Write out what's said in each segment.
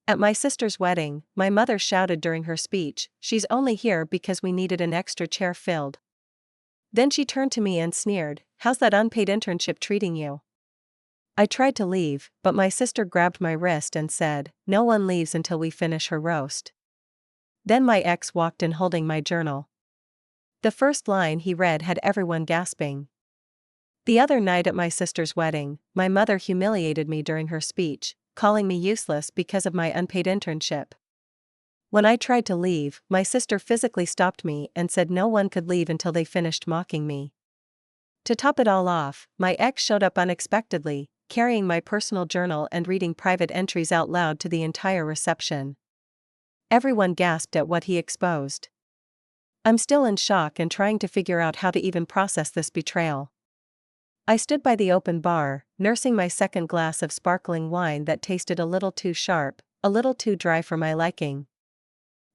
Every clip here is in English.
At my sister's wedding, my mother shouted during her speech, "She's only here because we needed an extra chair filled." Then she turned to me and sneered, "How's that unpaid internship treating you?" I tried to leave, but my sister grabbed my wrist and said, "No one leaves until we finish her roast." Then my ex walked in holding my journal. The first line he read had everyone gasping. The other night at my sister's wedding, my mother humiliated me during her speech, calling me useless because of my unpaid internship. When I tried to leave, my sister physically stopped me and said no one could leave until they finished mocking me. To top it all off, my ex showed up unexpectedly, carrying my personal journal and reading private entries out loud to the entire reception. Everyone gasped at what he exposed. I'm still in shock and trying to figure out how to even process this betrayal. I stood by the open bar, nursing my second glass of sparkling wine that tasted a little too sharp, a little too dry for my liking.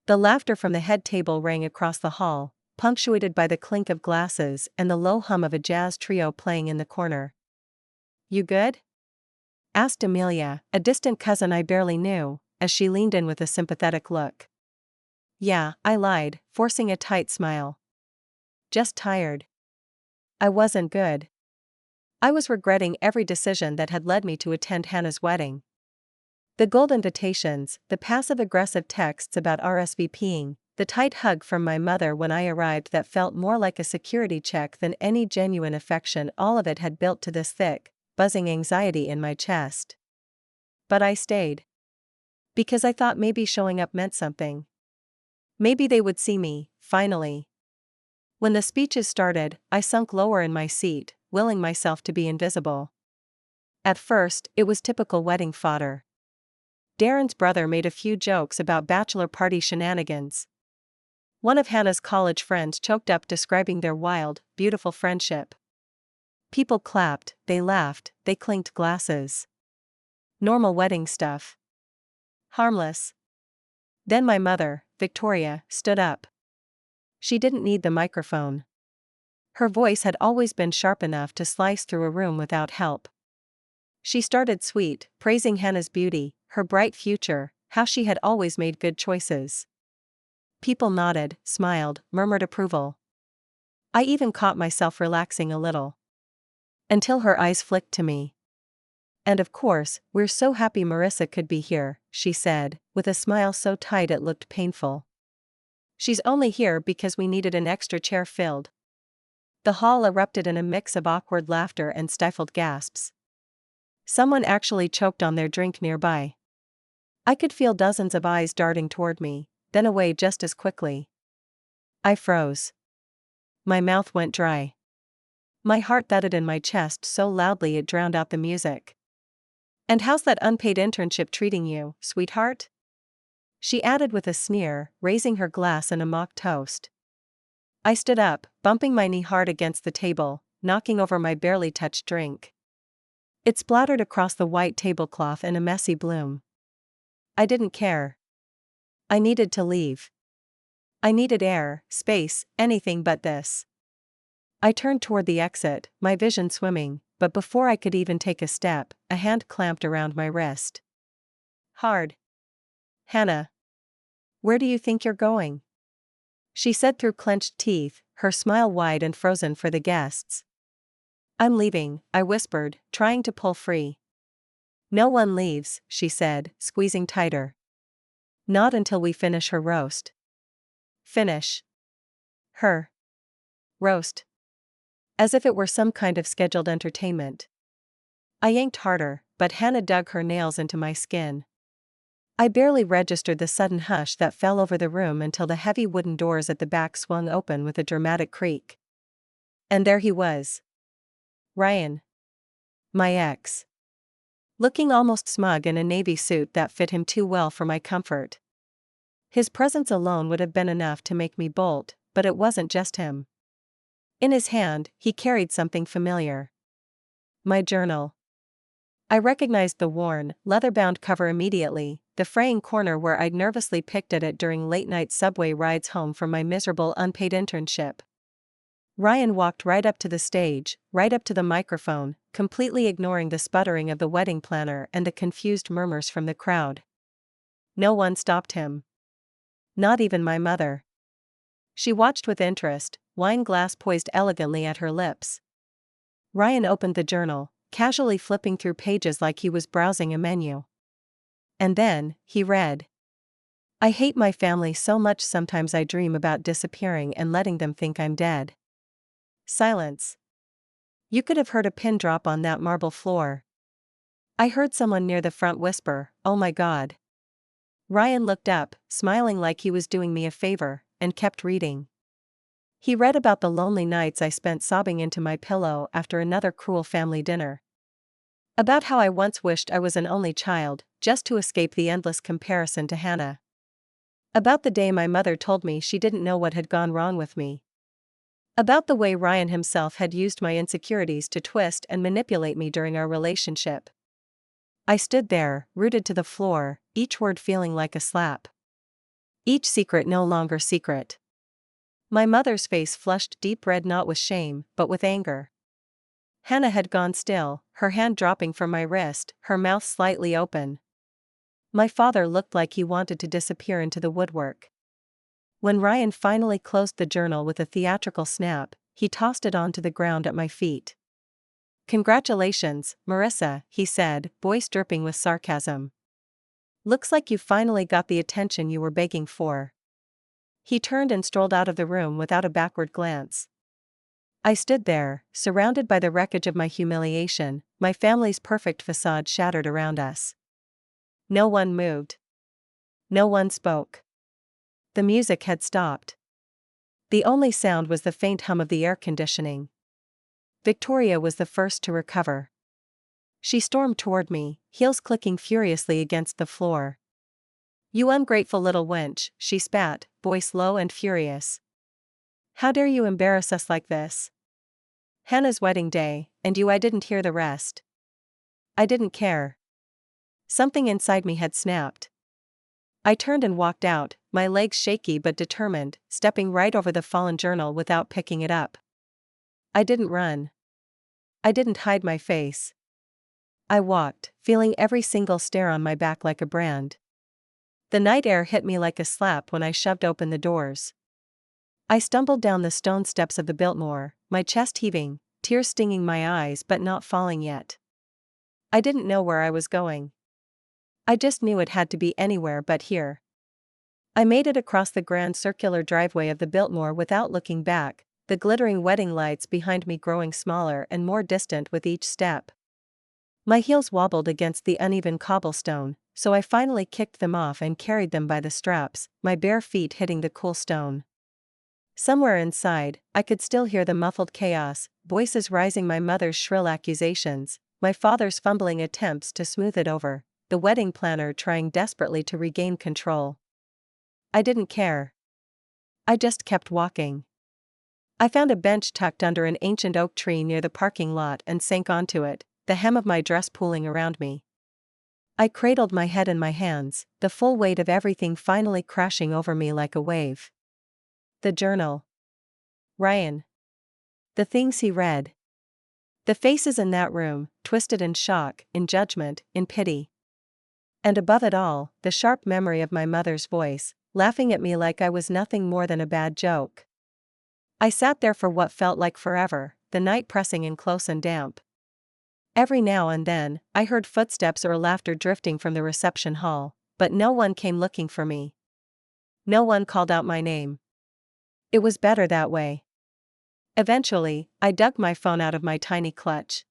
The laughter from the head table rang across the hall, punctuated by the clink of glasses and the low hum of a jazz trio playing in the corner. "You good?" asked Amelia, a distant cousin I barely knew, as she leaned in with a sympathetic look. "Yeah," I lied, forcing a tight smile. "Just tired." I wasn't good. I was regretting every decision that had led me to attend Hannah's wedding. The gold invitations, the passive-aggressive texts about RSVPing, the tight hug from my mother when I arrived that felt more like a security check than any genuine affection, all of it had built to this thick, buzzing anxiety in my chest. But I stayed. Because I thought maybe showing up meant something. Maybe they would see me, finally. When the speeches started, I sunk lower in my seat, willing myself to be invisible. At first, it was typical wedding fodder. Darren's brother made a few jokes about bachelor party shenanigans. One of Hannah's college friends choked up describing their wild, beautiful friendship. People clapped, they laughed, they clinked glasses. Normal wedding stuff. Harmless. Then my mother, Victoria, stood up. She didn't need the microphone. Her voice had always been sharp enough to slice through a room without help. She started sweet, praising Hannah's beauty, her bright future, how she had always made good choices. People nodded, smiled, murmured approval. I even caught myself relaxing a little. Until her eyes flicked to me. "And of course, we're so happy Marissa could be here," she said, with a smile so tight it looked painful. "She's only here because we needed an extra chair filled." The hall erupted in a mix of awkward laughter and stifled gasps. Someone actually choked on their drink nearby. I could feel dozens of eyes darting toward me, then away just as quickly. I froze. My mouth went dry. My heart thudded in my chest so loudly it drowned out the music. "And how's that unpaid internship treating you, sweetheart?" she added with a sneer, raising her glass in a mock toast. I stood up, bumping my knee hard against the table, knocking over my barely touched drink. It splattered across the white tablecloth in a messy bloom. I didn't care. I needed to leave. I needed air, space, anything but this. I turned toward the exit, my vision swimming, but before I could even take a step, a hand clamped around my wrist. Hard. "Hannah. Where do you think you're going?" she said through clenched teeth, her smile wide and frozen for the guests. "I'm leaving," I whispered, trying to pull free. "No one leaves," she said, squeezing tighter. "Not until we finish her roast." Finish. Her. Roast. As if it were some kind of scheduled entertainment. I yanked harder, but Hannah dug her nails into my skin. I barely registered the sudden hush that fell over the room until the heavy wooden doors at the back swung open with a dramatic creak. And there he was. Ryan. My ex. Looking almost smug in a navy suit that fit him too well for my comfort. His presence alone would have been enough to make me bolt, but it wasn't just him. In his hand, he carried something familiar. My journal. I recognized the worn, leather-bound cover immediately, the fraying corner where I'd nervously picked at it during late-night subway rides home from my miserable unpaid internship. Ryan walked right up to the stage, right up to the microphone, completely ignoring the sputtering of the wedding planner and the confused murmurs from the crowd. No one stopped him. Not even my mother. She watched with interest, wine glass poised elegantly at her lips. Ryan opened the journal, casually flipping through pages like he was browsing a menu. And then, he read. I hate my family so much sometimes I dream about disappearing and letting them think I'm dead. Silence. You could have heard a pin drop on that marble floor. I heard someone near the front whisper, "Oh my God." Ryan looked up, smiling like he was doing me a favor, and kept reading. He read about the lonely nights I spent sobbing into my pillow after another cruel family dinner. About how I once wished I was an only child, just to escape the endless comparison to Hannah. About the day my mother told me she didn't know what had gone wrong with me. About the way Ryan himself had used my insecurities to twist and manipulate me during our relationship. I stood there, rooted to the floor, each word feeling like a slap. Each secret no longer secret. My mother's face flushed deep red not with shame, but with anger. Hannah had gone still, her hand dropping from my wrist, her mouth slightly open. My father looked like he wanted to disappear into the woodwork. When Ryan finally closed the journal with a theatrical snap, he tossed it onto the ground at my feet. Congratulations, Marissa, he said, voice dripping with sarcasm. Looks like you finally got the attention you were begging for. He turned and strolled out of the room without a backward glance. I stood there, surrounded by the wreckage of my humiliation, my family's perfect facade shattered around us. No one moved. No one spoke. The music had stopped. The only sound was the faint hum of the air conditioning. Victoria was the first to recover. She stormed toward me, heels clicking furiously against the floor. You ungrateful little wench, she spat, voice low and furious. How dare you embarrass us like this? Hannah's wedding day, and I didn't hear the rest. I didn't care. Something inside me had snapped. I turned and walked out, my legs shaky but determined, stepping right over the fallen journal without picking it up. I didn't run. I didn't hide my face. I walked, feeling every single stare on my back like a brand. The night air hit me like a slap when I shoved open the doors. I stumbled down the stone steps of the Biltmore, my chest heaving, tears stinging my eyes but not falling yet. I didn't know where I was going. I just knew it had to be anywhere but here. I made it across the grand circular driveway of the Biltmore without looking back, the glittering wedding lights behind me growing smaller and more distant with each step. My heels wobbled against the uneven cobblestone, so I finally kicked them off and carried them by the straps, my bare feet hitting the cool stone. Somewhere inside, I could still hear the muffled chaos, voices rising, my mother's shrill accusations, my father's fumbling attempts to smooth it over, the wedding planner trying desperately to regain control. I didn't care. I just kept walking. I found a bench tucked under an ancient oak tree near the parking lot and sank onto it, the hem of my dress pooling around me. I cradled my head in my hands, the full weight of everything finally crashing over me like a wave. The journal. Ryan. The things he read. The faces in that room, twisted in shock, in judgment, in pity. And above it all, the sharp memory of my mother's voice, laughing at me like I was nothing more than a bad joke. I sat there for what felt like forever, the night pressing in close and damp. Every now and then, I heard footsteps or laughter drifting from the reception hall, but no one came looking for me. No one called out my name. It was better that way. Eventually, I dug my phone out of my tiny clutch.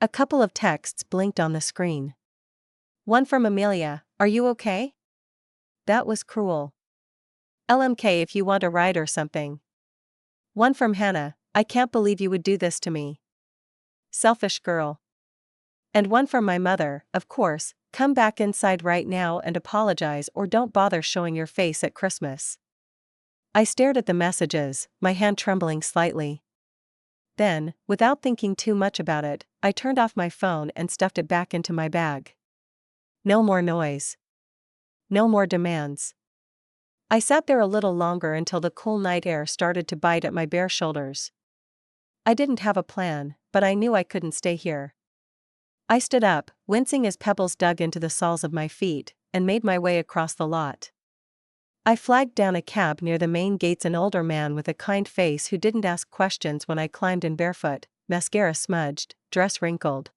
A couple of texts blinked on the screen. One from Amelia, "Are you okay? That was cruel. LMK if you want a ride or something." One from Hannah, "I can't believe you would do this to me. Selfish girl." And one from my mother, "Of course, come back inside right now and apologize or don't bother showing your face at Christmas." I stared at the messages, my hand trembling slightly. Then, without thinking too much about it, I turned off my phone and stuffed it back into my bag. No more noise. No more demands. I sat there a little longer until the cool night air started to bite at my bare shoulders. I didn't have a plan, but I knew I couldn't stay here. I stood up, wincing as pebbles dug into the soles of my feet, and made my way across the lot. I flagged down a cab near the main gates, an older man with a kind face who didn't ask questions when I climbed in barefoot, mascara smudged, dress wrinkled.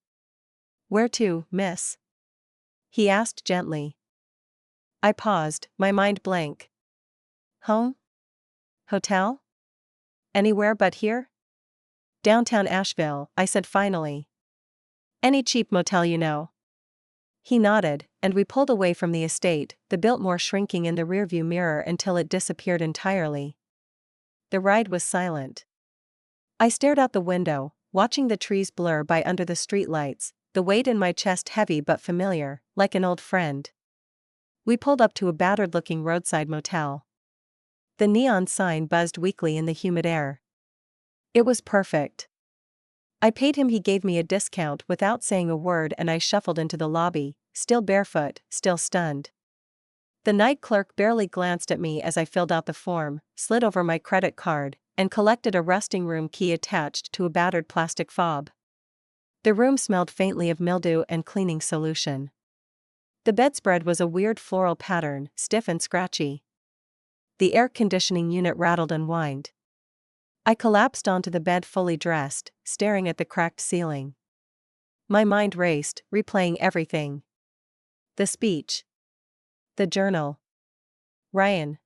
"Where to, miss?" he asked gently. I paused, my mind blank. "Home? Hotel? Anywhere but here?" "Downtown Asheville," I said finally. "Any cheap motel you know?" He nodded, and we pulled away from the estate, the Biltmore shrinking in the rearview mirror until it disappeared entirely. The ride was silent. I stared out the window, watching the trees blur by under the streetlights, the weight in my chest heavy but familiar, like an old friend. We pulled up to a battered-looking roadside motel. The neon sign buzzed weakly in the humid air. It was perfect. I paid him, he gave me a discount without saying a word, and I shuffled into the lobby, still barefoot, still stunned. The night clerk barely glanced at me as I filled out the form, slid over my credit card, and collected a resting room key attached to a battered plastic fob. The room smelled faintly of mildew and cleaning solution. The bedspread was a weird floral pattern, stiff and scratchy. The air conditioning unit rattled and whined. I collapsed onto the bed fully dressed, staring at the cracked ceiling. My mind raced, replaying everything. The speech. The journal. Ryan.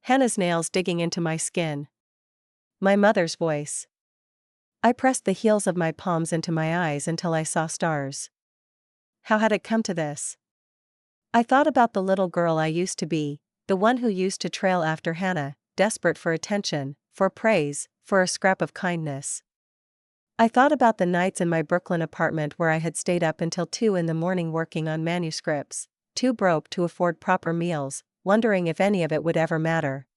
Hannah's nails digging into my skin. My mother's voice. I pressed the heels of my palms into my eyes until I saw stars. How had it come to this? I thought about the little girl I used to be, the one who used to trail after Hannah, desperate for attention, for praise, for a scrap of kindness. I thought about the nights in my Brooklyn apartment where I had stayed up until 2 in the morning working on manuscripts, too broke to afford proper meals, wondering if any of it would ever matter.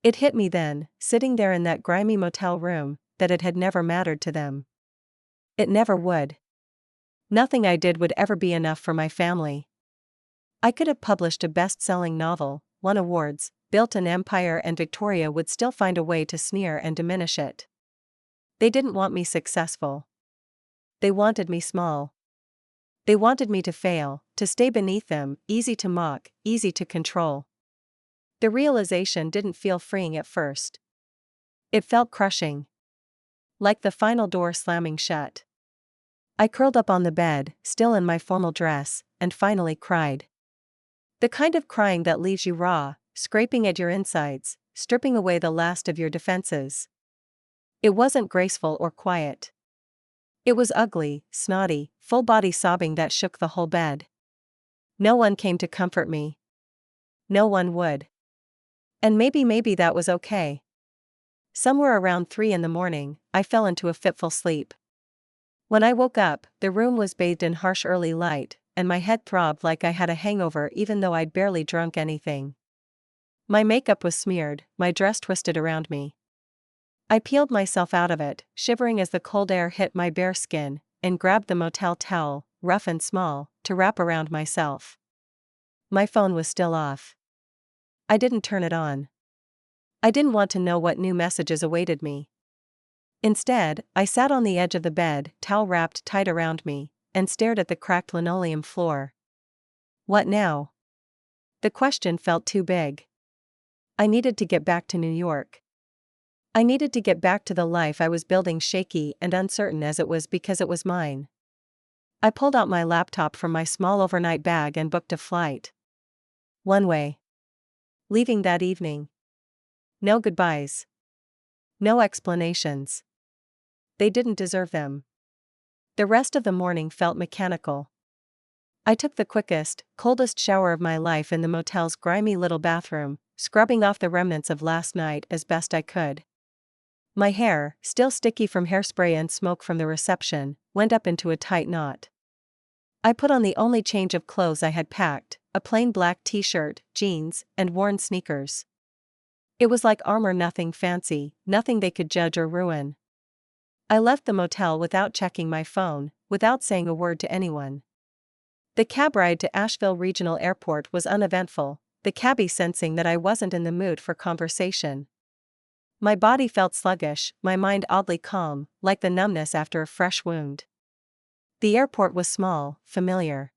It hit me then, sitting there in that grimy motel room, that it had never mattered to them. It never would. Nothing I did would ever be enough for my family. I could have published a best-selling novel, won awards, built an empire, and Victoria would still find a way to sneer and diminish it. They didn't want me successful. They wanted me small. They wanted me to fail, to stay beneath them, easy to mock, easy to control. The realization didn't feel freeing at first. It felt crushing. Like the final door slamming shut. I curled up on the bed, still in my formal dress, and finally cried. The kind of crying that leaves you raw, scraping at your insides, stripping away the last of your defenses. It wasn't graceful or quiet. It was ugly, snotty, full-body sobbing that shook the whole bed. No one came to comfort me. No one would. And maybe that was okay. Somewhere around 3 in the morning, I fell into a fitful sleep. When I woke up, the room was bathed in harsh early light, and my head throbbed like I had a hangover even though I'd barely drunk anything. My makeup was smeared, my dress twisted around me. I peeled myself out of it, shivering as the cold air hit my bare skin, and grabbed the motel towel, rough and small, to wrap around myself. My phone was still off. I didn't turn it on. I didn't want to know what new messages awaited me. Instead, I sat on the edge of the bed, towel wrapped tight around me, and stared at the cracked linoleum floor. What now? The question felt too big. I needed to get back to New York. I needed to get back to the life I was building, shaky and uncertain as it was because it was mine. I pulled out my laptop from my small overnight bag and booked a flight. One way. Leaving that evening. No goodbyes. No explanations. They didn't deserve them. The rest of the morning felt mechanical. I took the quickest, coldest shower of my life in the motel's grimy little bathroom, scrubbing off the remnants of last night as best I could. My hair, still sticky from hairspray and smoke from the reception, went up into a tight knot. I put on the only change of clothes I had packed, a plain black t-shirt, jeans, and worn sneakers. It was like armor, nothing fancy, nothing they could judge or ruin. I left the motel without checking my phone, without saying a word to anyone. The cab ride to Asheville Regional Airport was uneventful, the cabbie sensing that I wasn't in the mood for conversation. My body felt sluggish, my mind oddly calm, like the numbness after a fresh wound. The airport was small, familiar.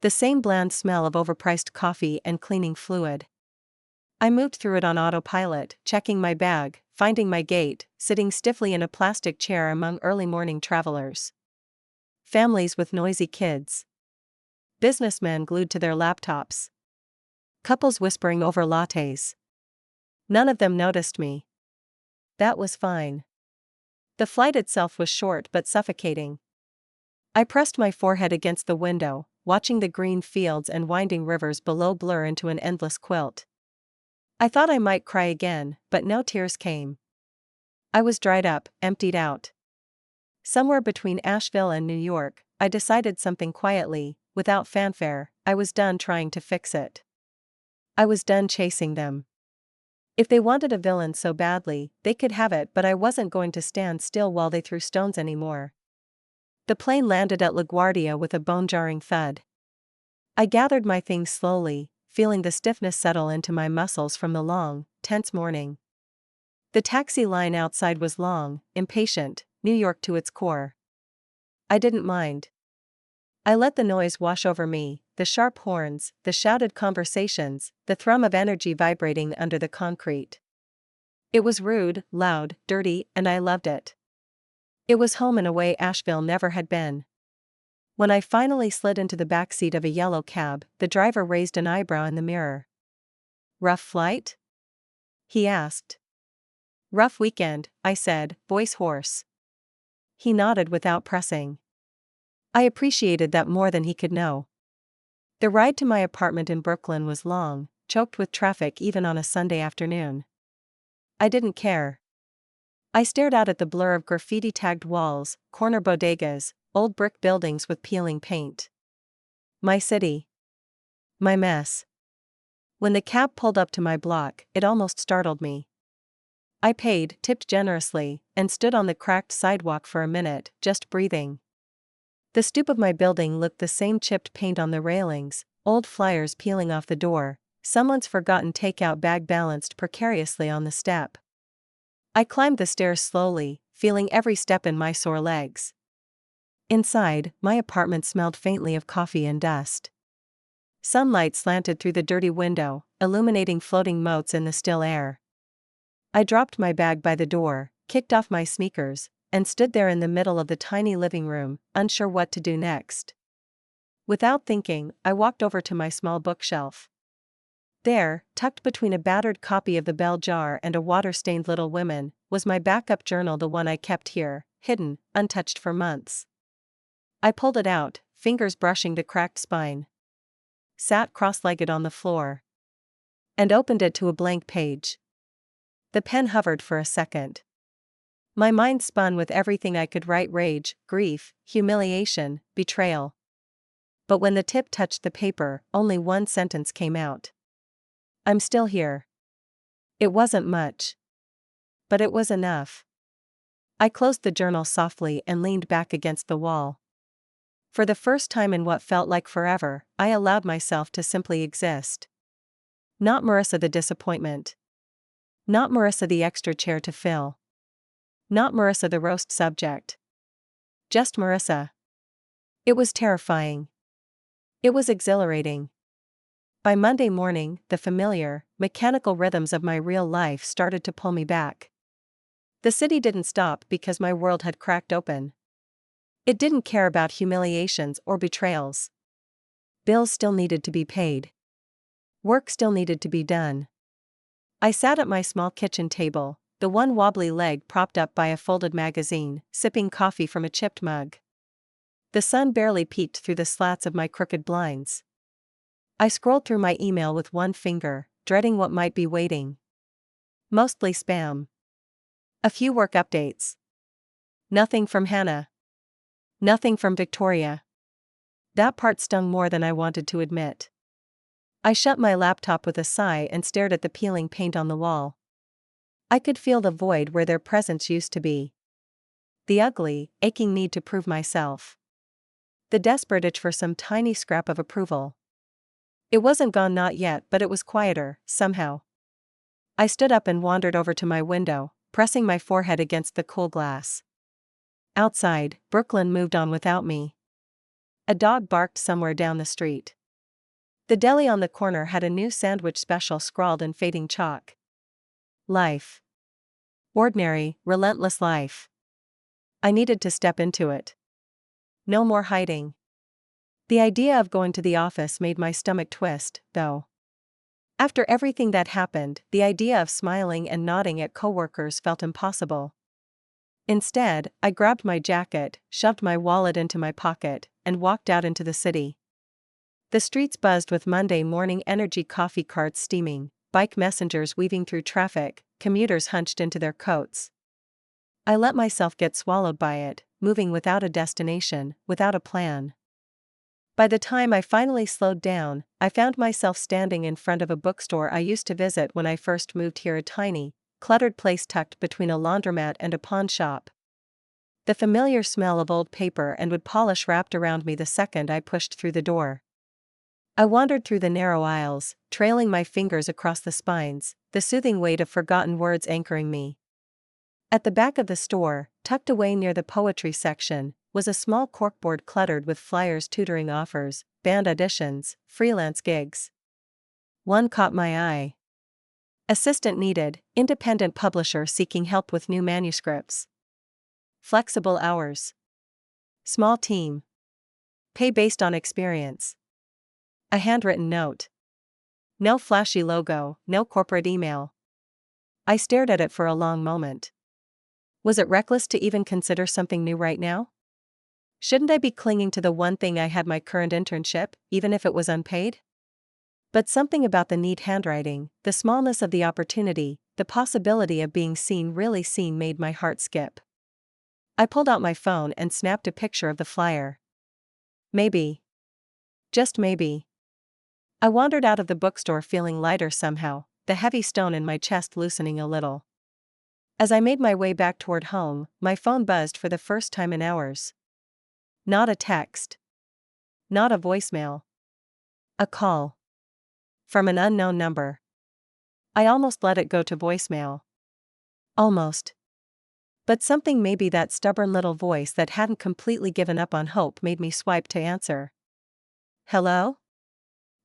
The same bland smell of overpriced coffee and cleaning fluid. I moved through it on autopilot, checking my bag, finding my gate, sitting stiffly in a plastic chair among early morning travelers. Families with noisy kids. Businessmen glued to their laptops. Couples whispering over lattes. None of them noticed me. That was fine. The flight itself was short but suffocating. I pressed my forehead against the window, watching the green fields and winding rivers below blur into an endless quilt. I thought I might cry again, but no tears came. I was dried up, emptied out. Somewhere between Asheville and New York, I decided something quietly, without fanfare. I was done trying to fix it. I was done chasing them. If they wanted a villain so badly, they could have it, but I wasn't going to stand still while they threw stones anymore. The plane landed at LaGuardia with a bone-jarring thud. I gathered my things slowly, feeling the stiffness settle into my muscles from the long, tense morning. The taxi line outside was long, impatient, New York to its core. I didn't mind. I let the noise wash over me, the sharp horns, the shouted conversations, the thrum of energy vibrating under the concrete. It was rude, loud, dirty, and I loved it. It was home in a way Asheville never had been. When I finally slid into the backseat of a yellow cab, the driver raised an eyebrow in the mirror. "Rough flight?" he asked. "Rough weekend," I said, voice hoarse. He nodded without pressing. I appreciated that more than he could know. The ride to my apartment in Brooklyn was long, choked with traffic even on a Sunday afternoon. I didn't care. I stared out at the blur of graffiti-tagged walls, corner bodegas, old brick buildings with peeling paint. My city. My mess. When the cab pulled up to my block, it almost startled me. I paid, tipped generously, and stood on the cracked sidewalk for a minute, just breathing. The stoop of my building looked the same, chipped paint on the railings, old flyers peeling off the door, someone's forgotten takeout bag balanced precariously on the step. I climbed the stairs slowly, feeling every step in my sore legs. Inside, my apartment smelled faintly of coffee and dust. Sunlight slanted through the dirty window, illuminating floating motes in the still air. I dropped my bag by the door, kicked off my sneakers, and stood there in the middle of the tiny living room, unsure what to do next. Without thinking, I walked over to my small bookshelf. There, tucked between a battered copy of The Bell Jar and a water-stained Little Women, was my backup journal, the one I kept here, hidden, untouched for months. I pulled it out, fingers brushing the cracked spine. Sat cross-legged on the floor. And opened it to a blank page. The pen hovered for a second. My mind spun with everything I could write: rage, grief, humiliation, betrayal. But when the tip touched the paper, only one sentence came out. I'm still here. It wasn't much. But it was enough. I closed the journal softly and leaned back against the wall. For the first time in what felt like forever, I allowed myself to simply exist. Not Marissa the disappointment. Not Marissa the extra chair to fill. Not Marissa the roast subject. Just Marissa. It was terrifying. It was exhilarating. By Monday morning, the familiar, mechanical rhythms of my real life started to pull me back. The city didn't stop because my world had cracked open. It didn't care about humiliations or betrayals. Bills still needed to be paid. Work still needed to be done. I sat at my small kitchen table, the one wobbly leg propped up by a folded magazine, sipping coffee from a chipped mug. The sun barely peeked through the slats of my crooked blinds. I scrolled through my email with one finger, dreading what might be waiting. Mostly spam. A few work updates. Nothing from Hannah. Nothing from Victoria. That part stung more than I wanted to admit. I shut my laptop with a sigh and stared at the peeling paint on the wall. I could feel the void where their presence used to be. The ugly, aching need to prove myself. The desperate itch for some tiny scrap of approval. It wasn't gone, not yet, but it was quieter, somehow. I stood up and wandered over to my window, pressing my forehead against the cool glass. Outside, Brooklyn moved on without me. A dog barked somewhere down the street. The deli on the corner had a new sandwich special scrawled in fading chalk. Life. Ordinary, relentless life. I needed to step into it. No more hiding. The idea of going to the office made my stomach twist, though. After everything that happened, the idea of smiling and nodding at coworkers felt impossible. Instead, I grabbed my jacket, shoved my wallet into my pocket, and walked out into the city. The streets buzzed with Monday morning energy, coffee carts steaming, bike messengers weaving through traffic, commuters hunched into their coats. I let myself get swallowed by it, moving without a destination, without a plan. By the time I finally slowed down, I found myself standing in front of a bookstore I used to visit when I first moved here, a tiny, cluttered place tucked between a laundromat and a pawn shop. The familiar smell of old paper and wood polish wrapped around me the second I pushed through the door. I wandered through the narrow aisles, trailing my fingers across the spines, the soothing weight of forgotten words anchoring me. At the back of the store, tucked away near the poetry section, was a small corkboard cluttered with flyers, tutoring offers, band auditions, freelance gigs. One caught my eye. Assistant needed, independent publisher seeking help with new manuscripts. Flexible hours. Small team. Pay based on experience. A handwritten note. No flashy logo, no corporate email. I stared at it for a long moment. Was it reckless to even consider something new right now? Shouldn't I be clinging to the one thing I had, my current internship, even if it was unpaid? But something about the neat handwriting, the smallness of the opportunity, the possibility of being seen, really seen, made my heart skip. I pulled out my phone and snapped a picture of the flyer. Maybe. Just maybe. I wandered out of the bookstore feeling lighter somehow, the heavy stone in my chest loosening a little. As I made my way back toward home, my phone buzzed for the first time in hours. Not a text. Not a voicemail. A call. From an unknown number. I almost let it go to voicemail. Almost. But something, maybe that stubborn little voice that hadn't completely given up on hope, made me swipe to answer. Hello?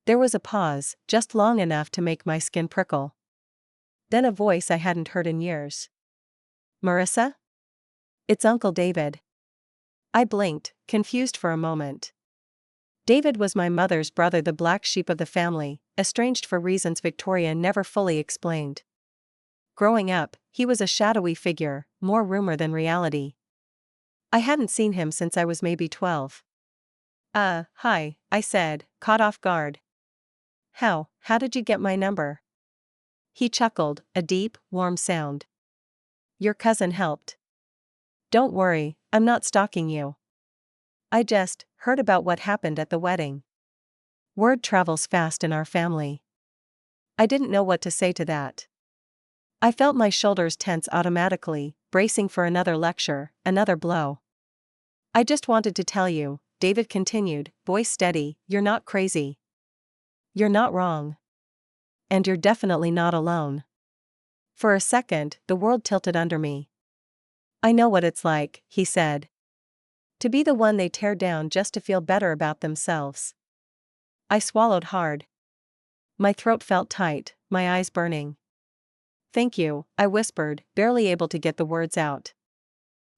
There was a pause, just long enough to make my skin prickle. Then a voice I hadn't heard in years. Marissa? It's Uncle David. I blinked, confused for a moment. David was my mother's brother, the black sheep of the family, estranged for reasons Victoria never fully explained. Growing up, he was a shadowy figure, more rumor than reality. I hadn't seen him since I was maybe 12. Hi, I said, caught off guard. How did you get my number? He chuckled, a deep, warm sound. Your cousin helped. Don't worry, I'm not stalking you. I just heard about what happened at the wedding. Word travels fast in our family. I didn't know what to say to that. I felt my shoulders tense automatically, bracing for another lecture, another blow. I just wanted to tell you, David continued, voice steady, you're not crazy. You're not wrong. And you're definitely not alone. For a second, the world tilted under me. I know what it's like, he said. To be the one they tear down just to feel better about themselves. I swallowed hard. My throat felt tight, my eyes burning. Thank you, I whispered, barely able to get the words out.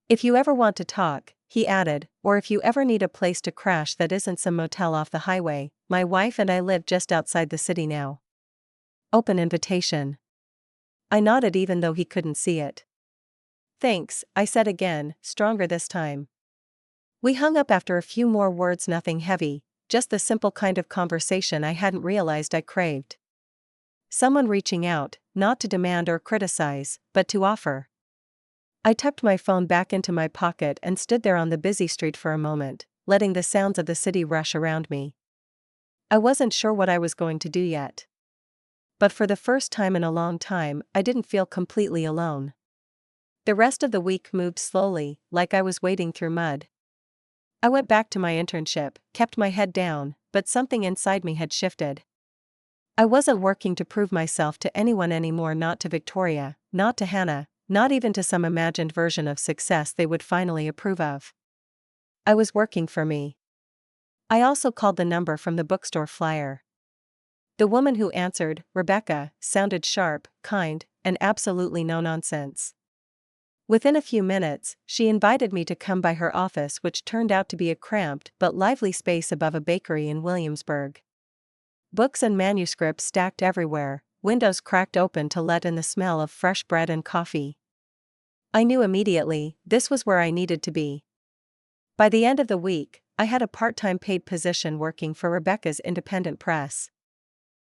If you ever want to talk, he added, or if you ever need a place to crash that isn't some motel off the highway, my wife and I live just outside the city now. Open invitation. I nodded even though he couldn't see it. Thanks, I said again, stronger this time. We hung up after a few more words, nothing heavy, just the simple kind of conversation I hadn't realized I craved. Someone reaching out, not to demand or criticize, but to offer. I tucked my phone back into my pocket and stood there on the busy street for a moment, letting the sounds of the city rush around me. I wasn't sure what I was going to do yet. But for the first time in a long time, I didn't feel completely alone. The rest of the week moved slowly, like I was wading through mud. I went back to my internship, kept my head down, but something inside me had shifted. I wasn't working to prove myself to anyone anymore, not to Victoria, not to Hannah, not even to some imagined version of success they would finally approve of. I was working for me. I also called the number from the bookstore flyer. The woman who answered, Rebecca, sounded sharp, kind, and absolutely no nonsense. Within a few minutes, she invited me to come by her office, which turned out to be a cramped but lively space above a bakery in Williamsburg. Books and manuscripts stacked everywhere, windows cracked open to let in the smell of fresh bread and coffee. I knew immediately, this was where I needed to be. By the end of the week, I had a part-time paid position working for Rebecca's independent press.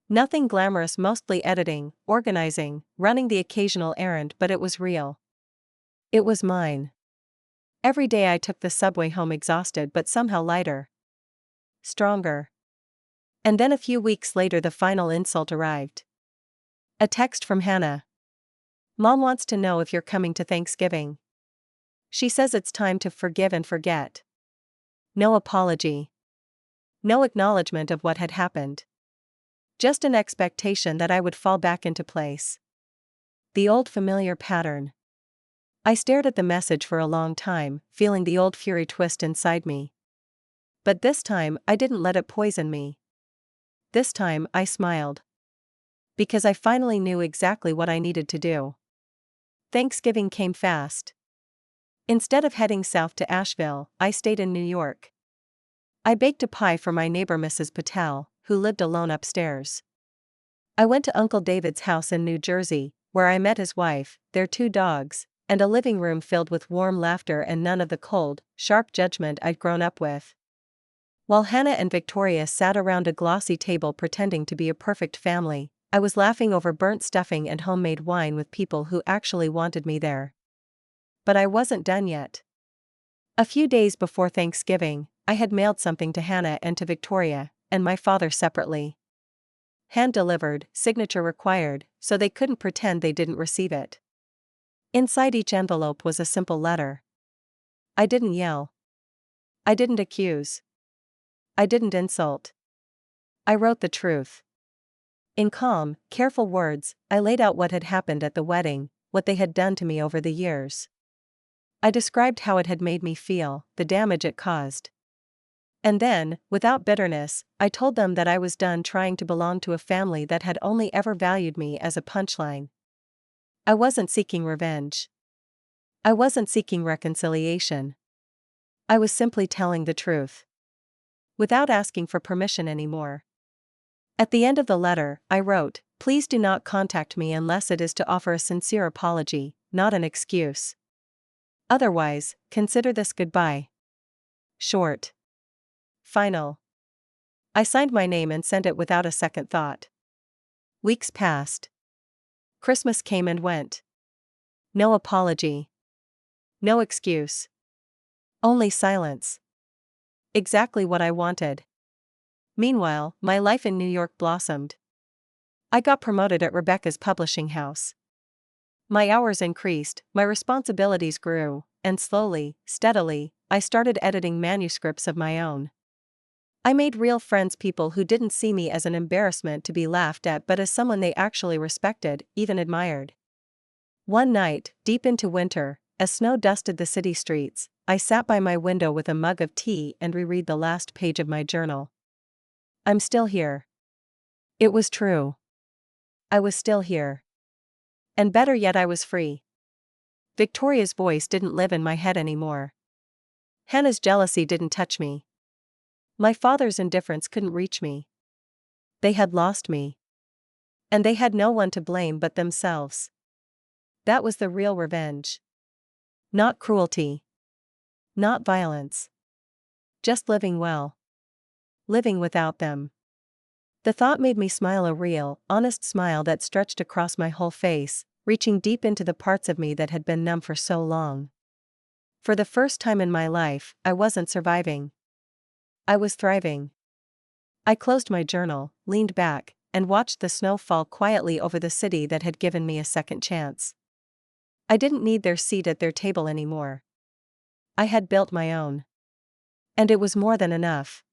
Nothing glamorous, mostly editing, organizing, running the occasional errand, but it was real. It was mine. Every day I took the subway home exhausted but somehow lighter. Stronger. And then a few weeks later the final insult arrived. A text from Hannah. Mom wants to know if you're coming to Thanksgiving. She says it's time to forgive and forget. No apology. No acknowledgement of what had happened. Just an expectation that I would fall back into place. The old familiar pattern. I stared at the message for a long time, feeling the old fury twist inside me. But this time, I didn't let it poison me. This time, I smiled. Because I finally knew exactly what I needed to do. Thanksgiving came fast. Instead of heading south to Asheville, I stayed in New York. I baked a pie for my neighbor Mrs. Patel, who lived alone upstairs. I went to Uncle David's house in New Jersey, where I met his wife, their 2 dogs, and a living room filled with warm laughter and none of the cold, sharp judgment I'd grown up with. While Hannah and Victoria sat around a glossy table pretending to be a perfect family, I was laughing over burnt stuffing and homemade wine with people who actually wanted me there. But I wasn't done yet. A few days before Thanksgiving, I had mailed something to Hannah and to Victoria, and my father separately. Hand-delivered, signature required, so they couldn't pretend they didn't receive it. Inside each envelope was a simple letter. I didn't yell. I didn't accuse. I didn't insult. I wrote the truth. In calm, careful words, I laid out what had happened at the wedding, what they had done to me over the years. I described how it had made me feel, the damage it caused. And then, without bitterness, I told them that I was done trying to belong to a family that had only ever valued me as a punchline. I wasn't seeking revenge. I wasn't seeking reconciliation. I was simply telling the truth. Without asking for permission anymore. At the end of the letter, I wrote, "Please do not contact me unless it is to offer a sincere apology, not an excuse. Otherwise, consider this goodbye. Short. Final." I signed my name and sent it without a second thought. Weeks passed. Christmas came and went. No apology. No excuse. Only silence. Exactly what I wanted. Meanwhile, my life in New York blossomed. I got promoted at Rebecca's publishing house. My hours increased, my responsibilities grew, and slowly, steadily, I started editing manuscripts of my own. I made real friends, people who didn't see me as an embarrassment to be laughed at but as someone they actually respected, even admired. One night, deep into winter, as snow dusted the city streets, I sat by my window with a mug of tea and reread the last page of my journal. I'm still here. It was true. I was still here. And better yet, I was free. Victoria's voice didn't live in my head anymore. Hannah's jealousy didn't touch me. My father's indifference couldn't reach me. They had lost me. And they had no one to blame but themselves. That was the real revenge. Not cruelty. Not violence. Just living well. Living without them. The thought made me smile, a real, honest smile that stretched across my whole face, reaching deep into the parts of me that had been numb for so long. For the first time in my life, I wasn't surviving. I was thriving. I closed my journal, leaned back, and watched the snow fall quietly over the city that had given me a second chance. I didn't need their seat at their table anymore. I had built my own. And it was more than enough.